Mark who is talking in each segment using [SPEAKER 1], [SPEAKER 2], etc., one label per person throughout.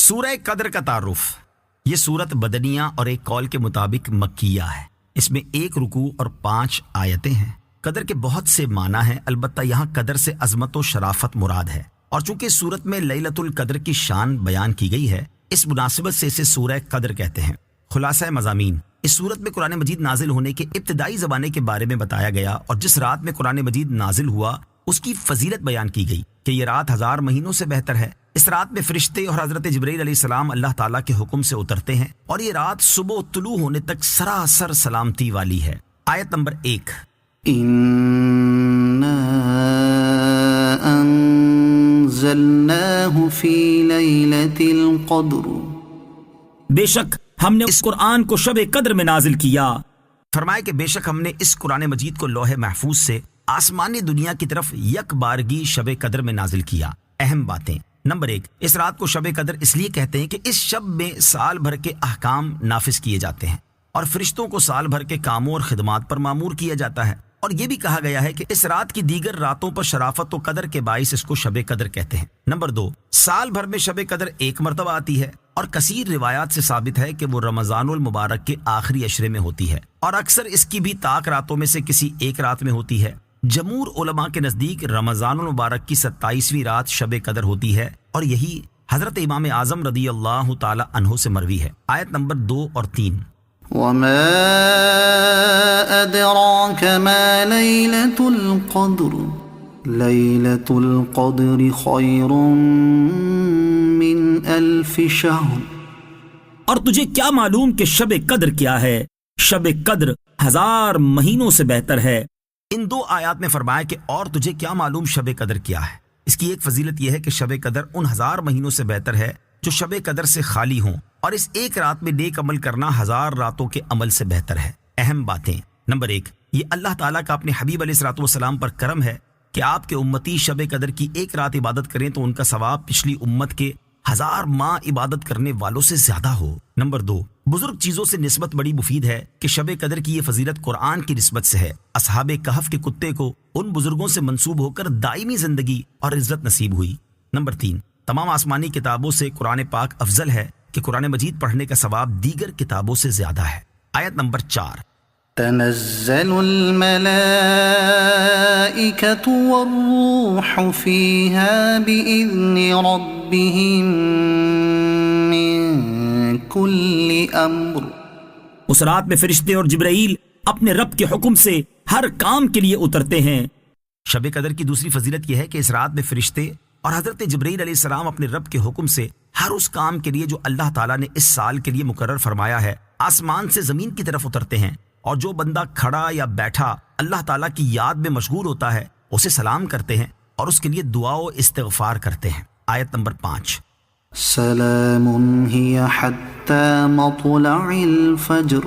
[SPEAKER 1] سورہ قدر کا تعارف۔ یہ سورت بدنیہ اور ایک قول کے مطابق مکیہ ہے۔ اس میں 1 رکوع اور 5 آیتیں ہیں۔ قدر کے بہت سے معنی ہیں، البتہ یہاں قدر سے عظمت و شرافت مراد ہے، اور چونکہ اس سورت میں لیلۃ القدر کی شان بیان کی گئی ہے، اس مناسبت سے اسے سورہ قدر کہتے ہیں۔ خلاصہ مضامین: اس سورت میں قرآن مجید نازل ہونے کے ابتدائی زمانے کے بارے میں بتایا گیا، اور جس رات میں قرآن مجید نازل ہوا اس کی فضیلت بیان کی گئی کہ یہ رات 1000 مہینوں سے بہتر ہے۔ اس رات میں فرشتے اور حضرت جبرائیل علیہ السلام اللہ تعالیٰ کے حکم سے اترتے ہیں، اور یہ رات صبح طلوع ہونے تک سراسر سلامتی والی ہے۔ آیت نمبر 1:
[SPEAKER 2] اِنَّا أَنزَلْنَاهُ فِي لَيْلَةِ الْقَدْرِ،
[SPEAKER 3] بے شک ہم نے اس قرآن کو شب قدر میں نازل کیا۔
[SPEAKER 1] فرمائے کہ بے شک ہم نے اس قرآن مجید کو لوح محفوظ سے آسمانی دنیا کی طرف یک بارگی شب قدر میں نازل کیا۔ اہم باتیں: نمبر 1، اس رات کو شب قدر اس لیے کہتے ہیں کہ اس شب میں سال بھر کے احکام نافذ کیے جاتے ہیں، اور فرشتوں کو سال بھر کے کاموں اور خدمات پر مامور کیا جاتا ہے، اور یہ بھی کہا گیا ہے کہ اس رات کی دیگر راتوں پر شرافت و قدر کے باعث اس کو شب قدر کہتے ہیں۔ نمبر 2، سال بھر میں شب قدر 1 مرتبہ آتی ہے، اور کثیر روایات سے ثابت ہے کہ وہ رمضان المبارک کے آخری عشرے میں ہوتی ہے، اور اکثر اس کی بھی طاق راتوں میں سے کسی ایک رات میں ہوتی ہے۔ جمہور علماء کے نزدیک رمضان المبارک کی 27ویں رات شب قدر ہوتی ہے، اور یہی حضرت امام اعظم رضی اللہ تعالی عنہ سے مروی ہے۔ آیت نمبر 2 اور 3:
[SPEAKER 2] وَمَا أَدْرَاكَ مَا لَيْلَةُ الْقَدْرِ لَيْلَةُ الْقَدْرِ خَيْرٌ مِّنْ أَلْفِ شَهْرٍ،
[SPEAKER 3] اور تجھے کیا معلوم کہ شب قدر کیا ہے؟ شب قدر 1000 مہینوں سے بہتر ہے۔
[SPEAKER 1] ان 2 آیات میں فرمایا کہ اور تجھے کیا معلوم شب قدر کیا ہے۔ اس کی ایک فضیلت یہ ہے کہ شب قدر ان 1000 مہینوں سے بہتر ہے جو شب قدر سے خالی ہوں، اور اس ایک رات میں نیک عمل کرنا 1000 راتوں کے عمل سے بہتر ہے۔ اہم باتیں: نمبر 1، یہ اللہ تعالیٰ کا اپنے حبیب علیہ الصلوۃ والسلام پر کرم ہے کہ آپ کے امتی شب قدر کی ایک رات عبادت کریں تو ان کا ثواب پچھلی امت کے 1000 ماہ عبادت کرنے والوں سے زیادہ ہو۔ نمبر 2، بزرگ چیزوں سے نسبت بڑی مفید ہے کہ شب قدر کی یہ فضیلت قرآن کی نسبت سے ہے۔ اصحاب کہف کے کتے کو ان بزرگوں سے منسوب ہو کر دائمی زندگی اور عزت نصیب ہوئی۔ نمبر 3، تمام آسمانی کتابوں سے قرآن پاک افضل ہے کہ قرآن مجید پڑھنے کا ثواب دیگر کتابوں سے زیادہ ہے۔ آیت نمبر 4:
[SPEAKER 2] تنزل الملائكة والروح فيها بإذن ربهم من كل أمر،
[SPEAKER 3] اس رات میں فرشتے اور جبرائیل اپنے رب کے حکم سے ہر کام کے لیے اترتے ہیں۔
[SPEAKER 1] شب قدر کی دوسری فضیلت یہ ہے کہ اس رات میں فرشتے اور حضرت جبرائیل علیہ السلام اپنے رب کے حکم سے ہر اس کام کے لیے جو اللہ تعالیٰ نے اس سال کے لیے مقرر فرمایا ہے آسمان سے زمین کی طرف اترتے ہیں، اور جو بندہ کھڑا یا بیٹھا اللہ تعالیٰ کی یاد میں مشغول ہوتا ہے اسے سلام کرتے ہیں اور اس کے لیے دعا و استغفار کرتے ہیں۔ آیت نمبر 5:
[SPEAKER 2] سلام ہی حتی مطلع الفجر،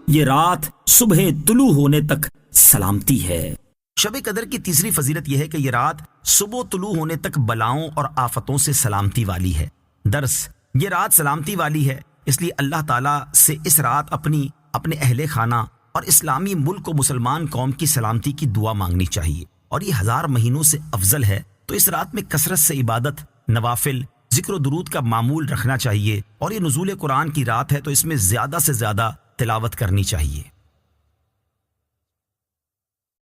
[SPEAKER 3] یہ رات صبح طلوع ہونے تک سلامتی ہے۔
[SPEAKER 1] شب قدر کی تیسری فضیلت یہ ہے کہ یہ رات صبح طلوع ہونے تک بلاؤں اور آفتوں سے سلامتی والی ہے۔ درس: یہ رات سلامتی والی ہے، اس لیے اللہ تعالیٰ سے اس رات اپنے اہل خانہ اور اسلامی ملک و مسلمان قوم کی سلامتی کی دعا مانگنی چاہیے، اور یہ 1000 مہینوں سے افضل ہے، تو اس رات میں کثرت سے عبادت، نوافل، ذکر و درود کا معمول رکھنا چاہیے، اور یہ نزول قرآن کی رات ہے تو اس میں زیادہ سے زیادہ تلاوت کرنی چاہیے۔